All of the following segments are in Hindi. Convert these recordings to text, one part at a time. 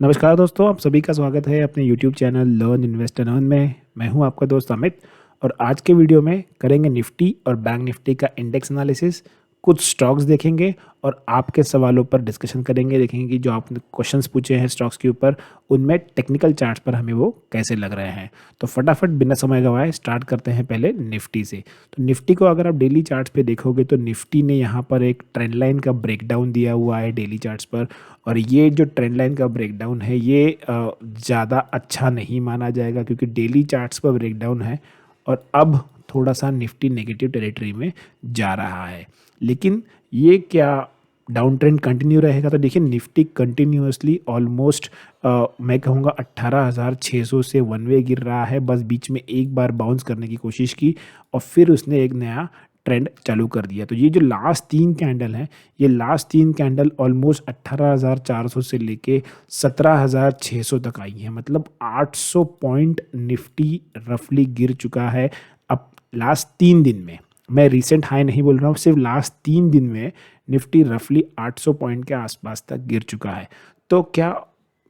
नमस्कार दोस्तों, आप सभी का स्वागत है अपने YouTube channel learn invest and earn में। मैं हूं आपका दोस्त अमित और आज के वीडियो में करेंगे निफ्टी और बैंक निफ्टी का इंडेक्स एनालिसिस। कुछ स्टॉक्स देखेंगे और आपके सवालों पर डिस्कशन करेंगे। देखेंगे कि जो आपने क्वेश्चंस पूछे हैं स्टॉक्स के ऊपर, उनमें टेक्निकल चार्ट्स पर हमें वो कैसे लग रहे हैं। तो फटाफट बिना समय गवाए स्टार्ट करते हैं पहले निफ्टी से। तो निफ्टी को अगर आप डेली चार्ट्स पे देखोगे तो निफ्टी ने यहाँ पर एक ट्रेंड लाइन का ब्रेकडाउन दिया हुआ है डेली चार्ट्स पर। और ये जो ट्रेंड लाइन का ब्रेकडाउन है ये ज़्यादा अच्छा नहीं माना जाएगा क्योंकि डेली चार्ट्स पर ब्रेकडाउन है और अब थोड़ा सा निफ्टी नेगेटिव टेरिटरी में जा रहा है। लेकिन ये क्या डाउन ट्रेंड कंटिन्यू रहेगा? तो देखिए निफ्टी कंटिन्यूसली ऑलमोस्ट मैं कहूँगा 18,600 से वन वे गिर रहा है। बस बीच में एक बार बाउंस करने की कोशिश की और फिर उसने एक नया ट्रेंड चालू कर दिया। तो ये जो लास्ट तीन कैंडल हैं, ये लास्ट तीन कैंडल ऑलमोस्ट 18,400 से लेके 17,600 तक आई हैं। मतलब 800 पॉइंट निफ्टी रफली गिर चुका है अब लास्ट 3 दिन में। मैं रीसेंट हाई नहीं बोल रहा हूँ, सिर्फ लास्ट 3 दिन में निफ्टी रफली 800 पॉइंट के आसपास तक गिर चुका है। तो क्या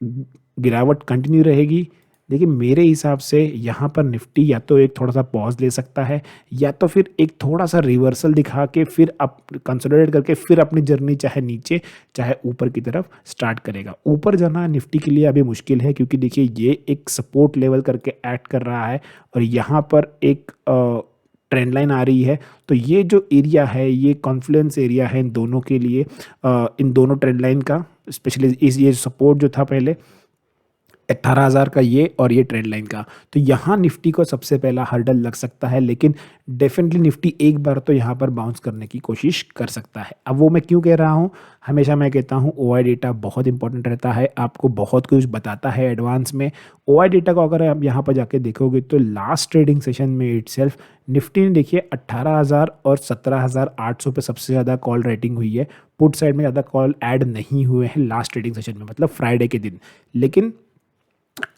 गिरावट कंटिन्यू रहेगी? देखिए मेरे हिसाब से यहाँ पर निफ्टी या तो एक थोड़ा सा पॉज ले सकता है या तो फिर एक थोड़ा सा रिवर्सल दिखा के फिर अप कंसोलिडेट करके फिर अपनी जर्नी चाहे नीचे चाहे ऊपर की तरफ स्टार्ट करेगा। ऊपर जाना निफ्टी के लिए अभी मुश्किल है क्योंकि देखिए ये एक सपोर्ट लेवल करके एक्ट कर रहा है और यहाँ पर एक ट्रेंड लाइन आ रही है। तो ये जो एरिया है ये कॉन्फ्लुएंस एरिया है इन दोनों के लिए, इन दोनों ट्रेंड लाइन का। स्पेशली इस ये सपोर्ट जो था पहले 18,000 का ये और ये ट्रेंड लाइन का, तो यहाँ निफ्टी को सबसे पहला हर्डल लग सकता है। लेकिन डेफिनेटली निफ्टी एक बार तो यहाँ पर बाउंस करने की कोशिश कर सकता है। अब वो मैं क्यों कह रहा हूँ, हमेशा मैं कहता हूँ ओआई डेटा बहुत इंपॉर्टेंट रहता है, आपको बहुत कुछ बताता है एडवांस में। ओआई डेटा को अगर आप यहाँ पर जाके देखोगे तो लास्ट ट्रेडिंग सेशन में इटसेल्फ निफ्टी ने देखिए 18,000 और 17,800 पे सबसे ज़्यादा कॉल रेटिंग हुई है। पुट साइड में ज़्यादा कॉल ऐड नहीं हुए हैं लास्ट ट्रेडिंग सेशन में, मतलब फ्राइडे के दिन। लेकिन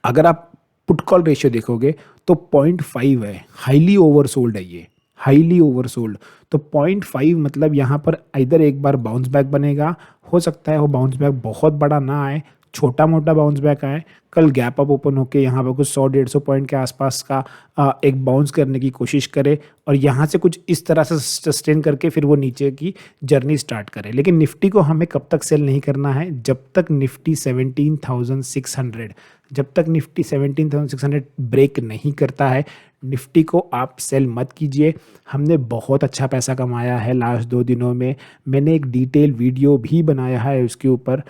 अगर आप पुट कॉल रेशियो देखोगे तो 0.5 है, हाईली ओवरसोल्ड है ये, हाईली ओवरसोल्ड। तो 0.5 मतलब यहाँ पर इधर एक बार बाउंस बैक बनेगा, हो सकता है वो बाउंस बैक बहुत बड़ा ना आए, छोटा मोटा बाउंस बैक आए। कल गैप अप ओपन होके यहाँ पर कुछ 100-150 पॉइंट के आसपास का एक बाउंस करने की कोशिश करे और यहाँ से कुछ इस तरह से सस्टेन करके फिर वो नीचे की जर्नी स्टार्ट करे। लेकिन निफ्टी को हमें कब तक सेल नहीं करना है? जब तक निफ्टी 17,600, जब तक निफ्टी 17,600 ब्रेक नहीं करता है निफ्टी को आप सेल मत कीजिए। हमने बहुत अच्छा पैसा कमाया है लास्ट 2 दिनों में। मैंने एक डिटेल वीडियो भी बनाया है उसके ऊपर,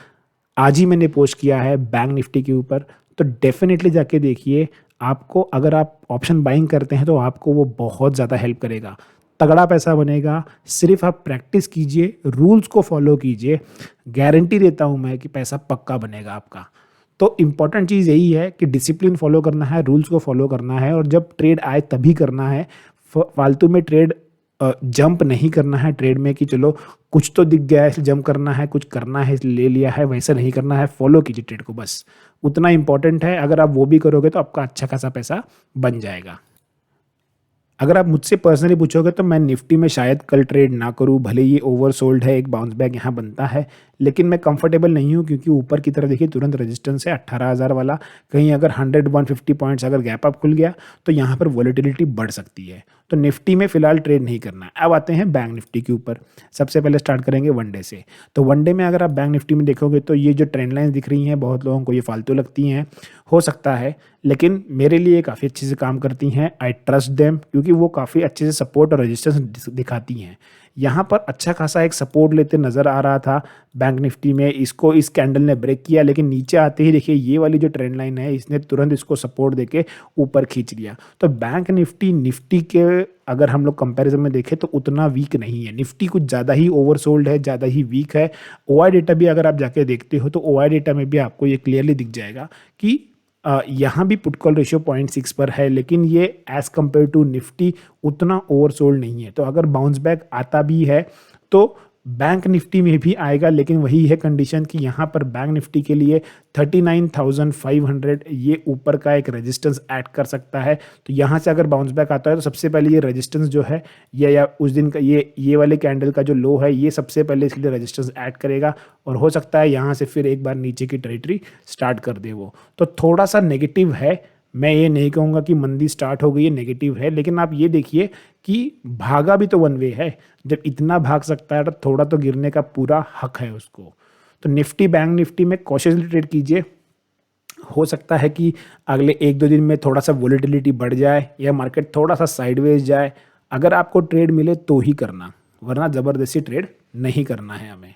आज ही मैंने पोस्ट किया है बैंक निफ्टी के ऊपर। तो डेफिनेटली जाके देखिए, आपको अगर आप ऑप्शन बाइंग करते हैं तो आपको वो बहुत ज़्यादा हेल्प करेगा, तगड़ा पैसा बनेगा। सिर्फ आप प्रैक्टिस कीजिए, रूल्स को फॉलो कीजिए, गारंटी देता हूँ मैं कि पैसा पक्का बनेगा आपका। तो इम्पॉर्टेंट चीज़ यही है कि डिसिप्लिन फॉलो करना है, रूल्स को फॉलो करना है और जब ट्रेड आए तभी करना है। फालतू में ट्रेड जंप नहीं करना है ट्रेड में कि चलो कुछ तो दिख गया है इसलिए जंप करना है, कुछ करना है इसलिए ले लिया है, वैसा नहीं करना है। फॉलो कीजिए ट्रेड को, बस उतना इंपॉर्टेंट है। अगर आप वो भी करोगे तो आपका अच्छा खासा पैसा बन जाएगा। अगर आप मुझसे पर्सनली पूछोगे तो मैं निफ्टी में शायद कल ट्रेड ना करूं, भले ये ओवरसोल्ड है, एक बाउंस बैक यहाँ बनता है, लेकिन मैं कंफर्टेबल नहीं हूँ क्योंकि ऊपर की तरफ देखिए तुरंत रेजिस्टेंस है 18,000 वाला। कहीं अगर 100-150 पॉइंट्स अगर गैप अप खुल गया तो यहाँ पर वॉलेटिलिटी बढ़ सकती है। तो निफ्टी में फिलहाल ट्रेड नहीं करना है। अब आते हैं बैंक निफ्टी के ऊपर। सबसे पहले स्टार्ट करेंगे वनडे से। तो वनडे में अगर आप बैंक निफ्टी में देखोगे तो ये जो ट्रेंड लाइन दिख रही हैं बहुत लोगों को ये फालतू लगती हैं, हो सकता है, लेकिन मेरे लिए काफ़ी अच्छे से काम करती हैं। आई ट्रस्ट देम क्योंकि वो काफ़ी अच्छे से सपोर्ट और रेजिस्टेंस दिखाती हैं। यहाँ पर अच्छा खासा एक सपोर्ट लेते नज़र आ रहा था बैंक निफ्टी में, इसको इस कैंडल ने ब्रेक किया, लेकिन नीचे आते ही देखिए ये वाली जो ट्रेंड लाइन है इसने तुरंत इसको सपोर्ट देके ऊपर खींच लिया। तो बैंक निफ्टी के अगर हम लोग कंपैरिजन में देखें तो उतना वीक नहीं है, निफ्टी कुछ ज़्यादा ही ओवरसोल्ड है, ज़्यादा ही वीक है। ओआई डेटा भी अगर आप जाके देखते हो तो ओआई डेटा में भी आपको ये क्लियरली दिख जाएगा कि यहाँ भी पुट कॉल रेशियो 0.6 पर है, लेकिन ये एज़ कम्पेयर टू निफ्टी उतना ओवरसोल्ड नहीं है। तो अगर बाउंस बैक आता भी है तो बैंक निफ्टी में भी आएगा, लेकिन वही है कंडीशन कि यहाँ पर बैंक निफ्टी के लिए 39,500 ये ऊपर का एक रेजिस्टेंस ऐड कर सकता है। तो यहाँ से अगर बाउंस बैक आता है तो सबसे पहले ये रेजिस्टेंस जो है या उस दिन का ये वाले कैंडल का जो लो है ये सबसे पहले इसके लिए रेजिस्टेंस ऐड करेगा, और हो सकता है यहाँ से फिर एक बार नीचे की टेरिटरी स्टार्ट कर दे वो। तो थोड़ा सा नेगेटिव है, मैं ये नहीं कहूँगा कि मंदी स्टार्ट हो गई है, नेगेटिव है, लेकिन आप ये देखिए कि भागा भी तो वन वे है। जब इतना भाग सकता है तो थोड़ा तो गिरने का पूरा हक है उसको। तो निफ्टी बैंक निफ्टी में कॉशियसली ट्रेड कीजिए। हो सकता है कि अगले 1-2 दिन में थोड़ा सा वोलेटिलिटी बढ़ जाए या मार्केट थोड़ा सा साइडवेज जाए। अगर आपको ट्रेड मिले तो ही करना, वरना ज़बरदस्ती ट्रेड नहीं करना है हमें।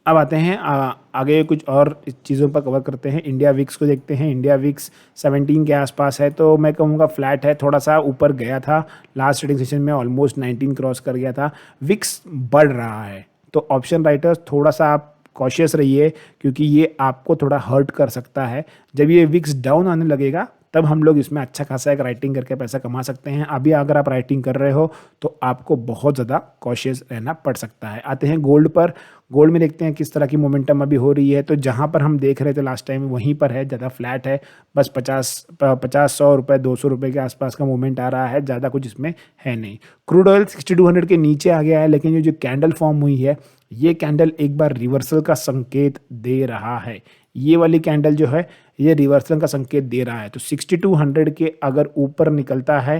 अब आते हैं आगे कुछ और चीज़ों पर कवर करते हैं। इंडिया विक्स को देखते हैं। इंडिया विक्स 17 के आसपास है, तो मैं कहूँगा फ्लैट है, थोड़ा सा ऊपर गया था लास्ट ट्रेडिंग सेशन में, ऑलमोस्ट 19 क्रॉस कर गया था। विक्स बढ़ रहा है, तो ऑप्शन राइटर्स थोड़ा सा आप कॉशियस रहिए, क्योंकि ये आपको थोड़ा हर्ट कर सकता है। जब ये विक्स डाउन आने लगेगा तब हम लोग इसमें अच्छा खासा एक राइटिंग करके पैसा कमा सकते हैं। अभी अगर आप राइटिंग कर रहे हो तो आपको बहुत ज़्यादा कॉशियस रहना पड़ सकता है। आते हैं गोल्ड पर। गोल्ड में देखते हैं किस तरह की मोमेंटम अभी हो रही है। तो जहाँ पर हम देख रहे थे लास्ट टाइम वहीं पर है, ज़्यादा फ्लैट है, बस 50-100 रुपये 200 रुपये के आसपास का मूवमेंट आ रहा है, ज़्यादा कुछ इसमें है नहीं। क्रूड ऑयल 6200 के नीचे आ गया है, लेकिन ये जो कैंडल फॉर्म हुई है ये कैंडल एक बार रिवर्सल का संकेत दे रहा है। ये वाली कैंडल जो है ये रिवर्सल का संकेत दे रहा है। तो 6200 के अगर ऊपर निकलता है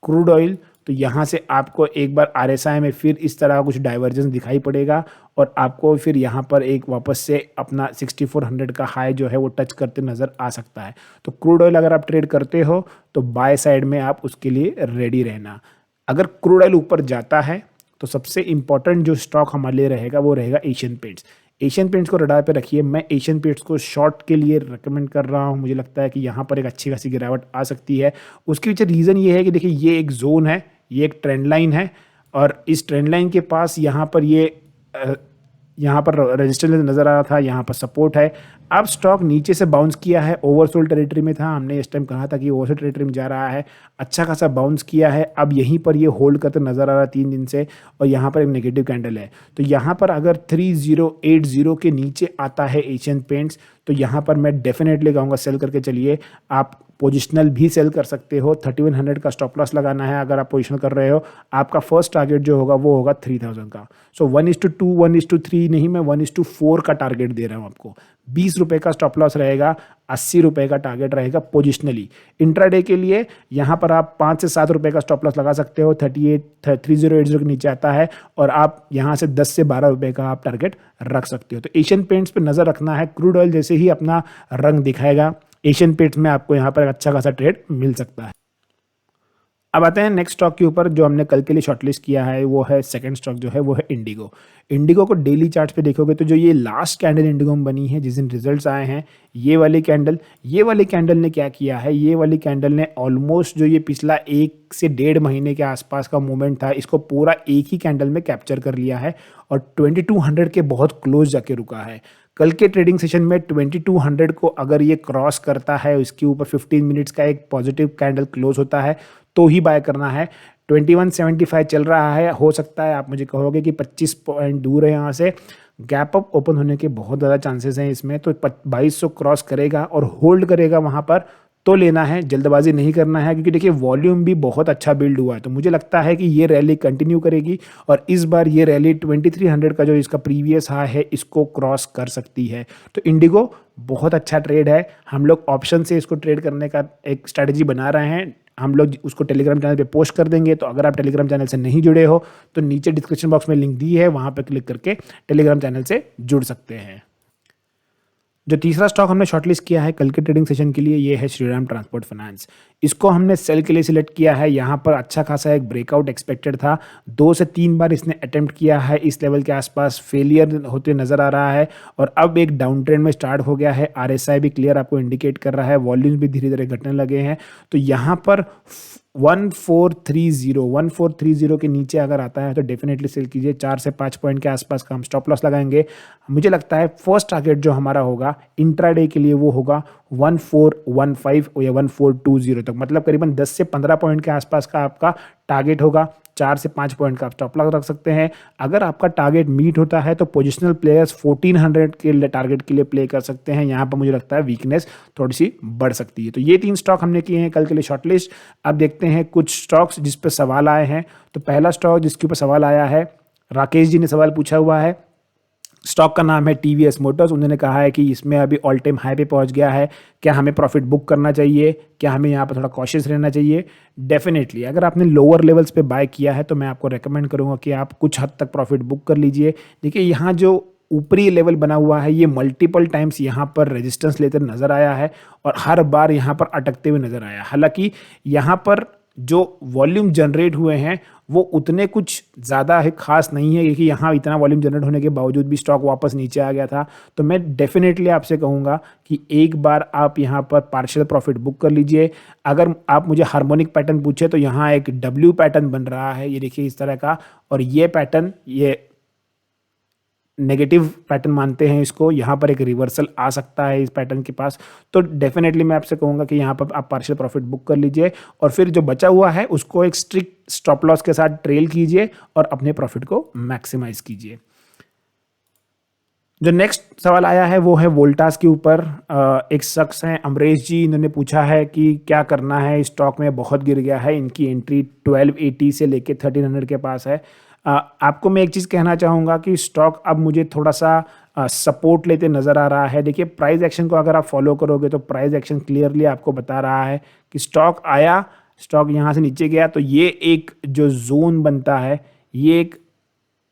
क्रूड ऑयल तो यहाँ से आपको एक बार आरएसआई में फिर इस तरह कुछ डाइवर्जेंस दिखाई पड़ेगा, और आपको फिर यहाँ पर एक वापस से अपना 6400 का हाई जो है वो टच करते नज़र आ सकता है। तो क्रूड ऑयल अगर आप ट्रेड करते हो तो बाय साइड में आप उसके लिए रेडी रहना। अगर क्रूड ऑयल ऊपर जाता है तो सबसे इंपॉर्टेंट जो स्टॉक हमारे लिए रहेगा वो रहेगा एशियन पेंट्स। एशियन पेंट्स को रडार पे रखिए। मैं एशियन पेंट्स को शॉर्ट के लिए रिकमेंड कर रहा हूँ। मुझे लगता है कि यहाँ पर एक अच्छी खासी गिरावट आ सकती है। उसके पीछे रीज़न ये है कि देखिए ये एक जोन है, ये एक ट्रेंड लाइन है, और इस ट्रेंड लाइन के पास यहाँ पर यहाँ पर रेजिस्टेंस नज़र आ रहा था, यहाँ पर सपोर्ट है। अब स्टॉक नीचे से बाउंस किया है, ओवरसोल्ड टेरिटरी में था, हमने इस टाइम कहा था कि ओवरसोल्ड टेरिटरी में जा रहा है, अच्छा खासा बाउंस किया है। अब यहीं पर ये होल्ड करते नज़र आ रहा है 3 दिन से, और यहाँ पर एक नेगेटिव कैंडल है। तो यहाँ पर अगर 3080 के नीचे आता है एशियन पेंट्स तो यहाँ पर मैं डेफिनेटली कहूँगा सेल करके चलिए। आप पोजिशनल भी सेल कर सकते हो। 3100 का स्टॉप लॉस लगाना है अगर आप पोजिशनल कर रहे हो। आपका फर्स्ट टारगेट जो होगा वो होगा 3000 का। सो 1:2 1:3 नहीं, मैं 1:4 का टारगेट दे रहा हूँ आपको। 20 रुपये का स्टॉप लॉस रहेगा, 80 रुपये का टारगेट रहेगा पोजिशनली। इंट्राडे के लिए यहाँ पर आप 5 से 7 रुपये का स्टॉप लॉस लगा सकते हो। 3080 के नीचे आता है, और आप यहाँ से 10 से 12 रुपये का आप टारगेट रख सकते हो। तो एशियन पेंट्स पे नज़र रखना है। क्रूड ऑयल जैसे ही अपना रंग दिखाएगा एशियन पेंट्स में आपको यहाँ पर अच्छा खासा ट्रेड मिल सकता है। अब आते हैं नेक्स्ट स्टॉक के ऊपर जो हमने कल के लिए शॉर्टलिस्ट किया है, वो है सेकंड स्टॉक जो है वो है इंडिगो। इंडिगो को डेली चार्ट्स पे देखोगे तो जो ये लास्ट कैंडल इंडिगो में बनी है जिस दिन रिजल्ट्स आए हैं, ये वाली कैंडल ने क्या किया है, ये वाली कैंडल ने ऑलमोस्ट जो ये पिछला 1 से 1.5 महीने के आसपास का मूवमेंट था इसको पूरा एक ही कैंडल में कैप्चर कर लिया है, और 2200 के बहुत क्लोज जाके रुका है। कल के ट्रेडिंग सेशन में 2200 को अगर ये क्रॉस करता है, इसके ऊपर 15 मिनट्स का एक पॉजिटिव कैंडल क्लोज होता है तो ही बाय करना है। 2175 चल रहा है, हो सकता है आप मुझे कहोगे कि 25 पॉइंट दूर है यहाँ से, गैप अप ओपन होने के बहुत ज़्यादा चांसेस हैं इसमें। तो 2200 क्रॉस करेगा और होल्ड करेगा वहाँ पर तो लेना है, जल्दबाजी नहीं करना है, क्योंकि देखिए वॉल्यूम भी बहुत अच्छा बिल्ड हुआ है। तो मुझे लगता है कि ये रैली कंटिन्यू करेगी, और इस बार ये रैली 2300 का जो इसका प्रीवियस हाई है इसको क्रॉस कर सकती है। तो इंडिगो बहुत अच्छा ट्रेड है। हम लोग ऑप्शन से इसको ट्रेड करने का एक स्ट्रैटेजी बना रहे हैं। हम लोग उसको टेलीग्राम चैनल पे पोस्ट कर देंगे, तो अगर आप टेलीग्राम चैनल से नहीं जुड़े हो तो नीचे डिस्क्रिप्शन बॉक्स में लिंक दी है, वहाँ पे क्लिक करके टेलीग्राम चैनल से जुड़ सकते हैं। जो तीसरा स्टॉक हमने शॉर्टलिस्ट किया है कल के ट्रेडिंग सेशन के लिए, ये है श्रीराम ट्रांसपोर्ट फाइनेंस। इसको हमने सेल के लिए सिलेक्ट किया है। यहाँ पर अच्छा खासा एक ब्रेकआउट एक्सपेक्टेड था। 2 से 3 बार इसने अटेम्प्ट किया है, इस लेवल के आसपास फेलियर होते नजर आ रहा है, और अब एक डाउन ट्रेंड में स्टार्ट हो गया है। आरएसआई भी क्लियर आपको इंडिकेट कर रहा है, वॉल्यूम्स भी धीरे धीरे घटने लगे हैं। तो यहाँ पर 1430 के नीचे अगर आता है तो डेफिनेटली सेल कीजिए। 4 से 5 पॉइंट के आसपास का हम स्टॉप लॉस लगाएंगे। मुझे लगता है फर्स्ट टारगेट जो हमारा होगा इंट्राडे के लिए वो होगा 1415 या 1420 तक, मतलब करीबन 10 से 15 पॉइंट के आसपास का आपका टारगेट होगा। 4 से 5 पॉइंट का स्टॉप लॉस रख सकते हैं। अगर आपका टारगेट मीट होता है तो पोजिशनल प्लेयर्स 1400 के टारगेट के लिए प्ले कर सकते हैं। यहाँ पर मुझे लगता है वीकनेस थोड़ी सी बढ़ सकती है। तो ये 3 स्टॉक हमने किए हैं कल के लिए शॉर्टलिस्ट। अब देखते हैं कुछ स्टॉक्स जिस पर सवाल आए हैं। तो पहला स्टॉक जिसके ऊपर सवाल आया है, राकेश जी ने सवाल पूछा हुआ है। स्टॉक का नाम है टीवीएस मोटर्स। उन्होंने कहा है कि इसमें अभी ऑल टाइम हाई पे पहुंच गया है, क्या हमें प्रॉफिट बुक करना चाहिए, क्या हमें यहाँ पर थोड़ा कॉशियस रहना चाहिए। डेफिनेटली अगर आपने लोअर लेवल्स पे बाय किया है तो मैं आपको रेकमेंड करूँगा कि आप कुछ हद तक प्रॉफिट बुक कर लीजिए। देखिए यहाँ जो ऊपरी लेवल बना हुआ है ये मल्टीपल टाइम्स यहाँ पर रेजिस्टेंस लेते नजर आया है और हर बार यहाँ पर अटकते हुए नजर आया। हालांकि यहाँ पर जो वॉल्यूम जनरेट हुए हैं वो उतने कुछ ज़्यादा है खास नहीं है, क्योंकि यहाँ इतना वॉल्यूम जनरेट होने के बावजूद भी स्टॉक वापस नीचे आ गया था। तो मैं डेफिनेटली आपसे कहूँगा कि एक बार आप यहाँ पर पार्शियल प्रॉफिट बुक कर लीजिए। अगर आप मुझे हार्मोनिक पैटर्न पूछे तो यहाँ एक डब्ल्यू पैटर्न बन रहा है, ये देखिए इस तरह का, और ये पैटर्न ये नेगेटिव पैटर्न मानते हैं इसको। यहाँ पर एक रिवर्सल आ सकता है इस पैटर्न के पास। तो डेफिनेटली मैं आपसे कहूँगा कि यहाँ पर आप पार्शियल प्रॉफिट बुक कर लीजिए और फिर जो बचा हुआ है उसको एक स्ट्रिक्ट स्टॉप लॉस के साथ ट्रेल कीजिए और अपने प्रॉफिट को मैक्सिमाइज कीजिए। जो नेक्स्ट सवाल आया है वो है वोल्टास के ऊपर। एक शख्स हैं अमरीश जी, इन्होंने पूछा है कि क्या करना है, स्टॉक में बहुत गिर गया है, इनकी एंट्री 1280 से लेके 1300 के पास है। आपको मैं एक चीज़ कहना चाहूँगा कि स्टॉक अब मुझे थोड़ा सा सपोर्ट लेते नज़र आ रहा है। देखिए प्राइस एक्शन को अगर आप फॉलो करोगे तो प्राइस एक्शन क्लियरली आपको बता रहा है कि स्टॉक आया, स्टॉक यहाँ से नीचे गया, तो ये एक जो जोन बनता है, ये एक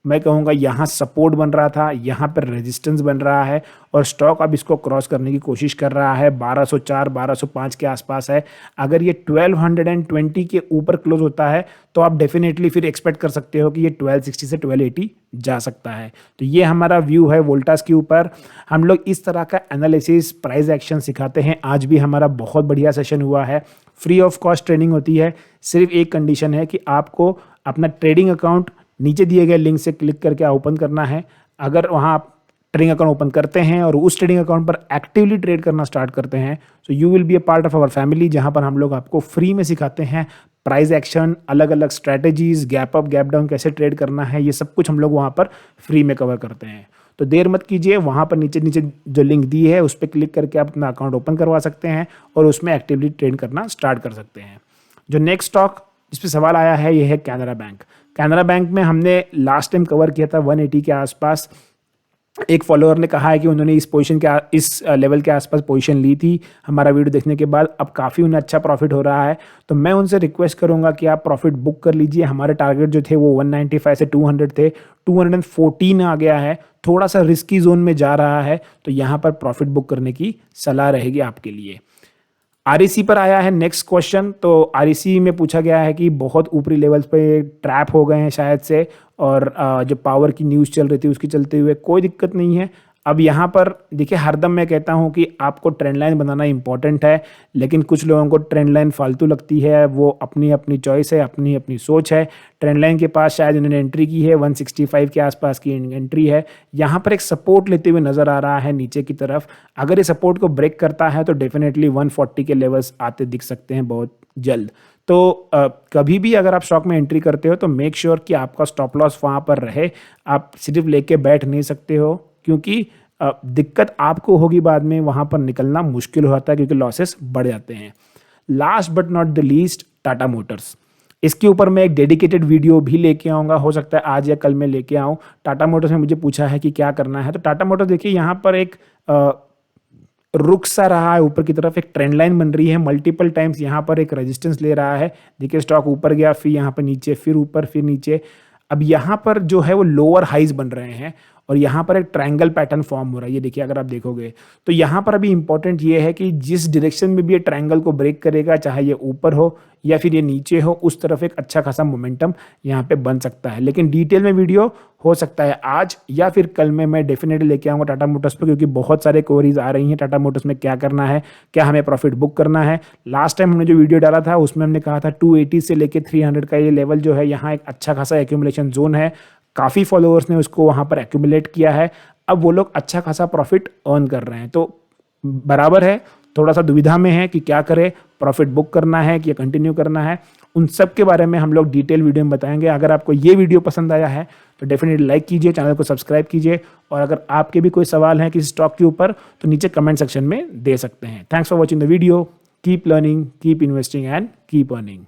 मैं कहूँगा यहाँ सपोर्ट बन रहा था, यहाँ पर रेजिस्टेंस बन रहा है और स्टॉक अब इसको क्रॉस करने की कोशिश कर रहा है। 1204 1205 के आसपास है। अगर ये 1220 के ऊपर क्लोज होता है तो आप डेफिनेटली फिर एक्सपेक्ट कर सकते हो कि ये 1260 से 1280 जा सकता है। तो ये हमारा व्यू है वोल्टास के ऊपर। हम लोग इस तरह का एनालिसिस, प्राइस एक्शन सिखाते हैं। आज भी हमारा बहुत बढ़िया सेशन हुआ है, फ्री ऑफ कॉस्ट ट्रेनिंग होती है। सिर्फ एक कंडीशन है कि आपको अपना ट्रेडिंग अकाउंट नीचे दिए गए लिंक से क्लिक करके ओपन करना है। अगर वहाँ आप ट्रेडिंग अकाउंट ओपन करते हैं और उस ट्रेडिंग अकाउंट पर एक्टिवली ट्रेड करना स्टार्ट करते हैं so you will be a part of our family, जहाँ पर हम लोग आपको फ्री में सिखाते हैं प्राइस एक्शन, अलग अलग strategies, gap up gap down कैसे ट्रेड करना है, ये सब कुछ हम लोग वहाँ पर फ्री में कवर करते हैं। तो देर मत कीजिए, वहाँ पर नीचे नीचे जो लिंक दी है उस पर क्लिक करके आप अपना अकाउंट ओपन करवा सकते हैं और उसमें एक्टिवली ट्रेड करना स्टार्ट कर सकते हैं। जो नेक्स्ट स्टॉक जिस पे सवाल आया है ये है कैनरा बैंक। कैनरा बैंक में हमने लास्ट टाइम कवर किया था 180 के आसपास। एक फॉलोअर ने कहा है कि उन्होंने इस लेवल के आसपास पोजीशन ली थी हमारा वीडियो देखने के बाद, अब काफ़ी उन्हें अच्छा प्रॉफिट हो रहा है। तो मैं उनसे रिक्वेस्ट करूंगा कि आप प्रॉफिट बुक कर लीजिए। हमारे टारगेट जो थे वो 195 से 200 थे, 214 आ गया है, थोड़ा सा रिस्की जोन में जा रहा है, तो यहाँ पर प्रॉफिट बुक करने की सलाह रहेगी आपके लिए। आरईसी पर आया है नेक्स्ट क्वेश्चन। तो आरईसी में पूछा गया है कि बहुत ऊपरी लेवल्स पे ट्रैप हो गए हैं शायद से, और जो पावर की न्यूज़ चल रही थी उसकी चलते हुए कोई दिक्कत नहीं है। अब यहाँ पर देखिए, हरदम मैं कहता हूँ कि आपको ट्रेंड लाइन बनाना इंपॉर्टेंट है, लेकिन कुछ लोगों को ट्रेंड लाइन फालतू लगती है, वो अपनी अपनी चॉइस है, अपनी अपनी सोच है। ट्रेंड लाइन के पास शायद इन्होंने एंट्री की है, 165 के आसपास की एंट्री है। यहाँ पर एक सपोर्ट लेते हुए नजर आ रहा है नीचे की तरफ। अगर ये सपोर्ट को ब्रेक करता है तो डेफिनेटली 140 के लेवल्स आते दिख सकते हैं बहुत जल्द। तो कभी भी अगर आप स्टॉक में एंट्री करते हो तो मेक श्योर कि आपका स्टॉप लॉस वहाँ पर रहे। आप सिर्फ लेके बैठ नहीं सकते हो, क्योंकि दिक्कत आपको होगी बाद में, वहाँ पर निकलना मुश्किल होता है क्योंकि लॉसेस बढ़ जाते हैं। Last but not the least, Tata Motors. इसके ऊपर मैं एक डेडिकेटेड वीडियो भी लेके आऊँगा, हो सकता है आज या कल मैं लेके आऊँ। टाटा मोटर्स में मुझे पूछा है कि क्या करना है, तो टाटा मोटर्स देखिए यहाँ पर एक रुक सा रहा है ऊपर की तरफ, एक ट्रेंड लाइन बन रही है, मल्टीपल टाइम्स यहाँ पर एक रेजिस्टेंस ले रहा है। देखिए स्टॉक ऊपर गया, फिर यहाँ पर नीचे, फिर ऊपर, फिर नीचे। अब यहाँ पर जो है वो लोअर हाइज बन रहे हैं और यहाँ पर एक ट्रायंगल पैटर्न फॉर्म हो रहा है। ये देखिए अगर आप देखोगे तो यहाँ पर अभी इंपॉर्टेंट ये है कि जिस डायरेक्शन में भी ये ट्रायंगल को ब्रेक करेगा, चाहे ये ऊपर हो या फिर ये नीचे हो, उस तरफ एक अच्छा खासा मोमेंटम यहाँ पे बन सकता है। लेकिन डिटेल में वीडियो हो सकता है आज या फिर कल में मैं डेफिनेटली लेके आऊँगा टाटा मोटर्स पर, क्योंकि बहुत सारे क्वेरीज आ रही हैं टाटा मोटर्स में क्या करना है, क्या हमें प्रॉफिट बुक करना है। लास्ट टाइम हमने जो वीडियो डाला था उसमें हमने कहा था 280 से लेके 300 का ये लेवल जो है, यहाँ एक अच्छा खासा एक्यूमुलेशन जोन है। काफ़ी फॉलोअर्स ने उसको वहाँ पर एक्यूमुलेट किया है, अब वो लोग अच्छा खासा प्रॉफिट अर्न कर रहे हैं। तो बराबर है, थोड़ा सा दुविधा में है कि क्या करें, प्रॉफिट बुक करना है कि कंटिन्यू करना है। उन सब के बारे में हम लोग डिटेल वीडियो में बताएंगे। अगर आपको ये वीडियो पसंद आया है तो डेफिनेटली लाइक कीजिए, चैनल को सब्सक्राइब कीजिए, और अगर आपके भी कोई सवाल हैं किसी स्टॉक के ऊपर तो नीचे कमेंट सेक्शन में दे सकते हैं। Thanks for watching the video. Keep learning, keep investing and keep earning.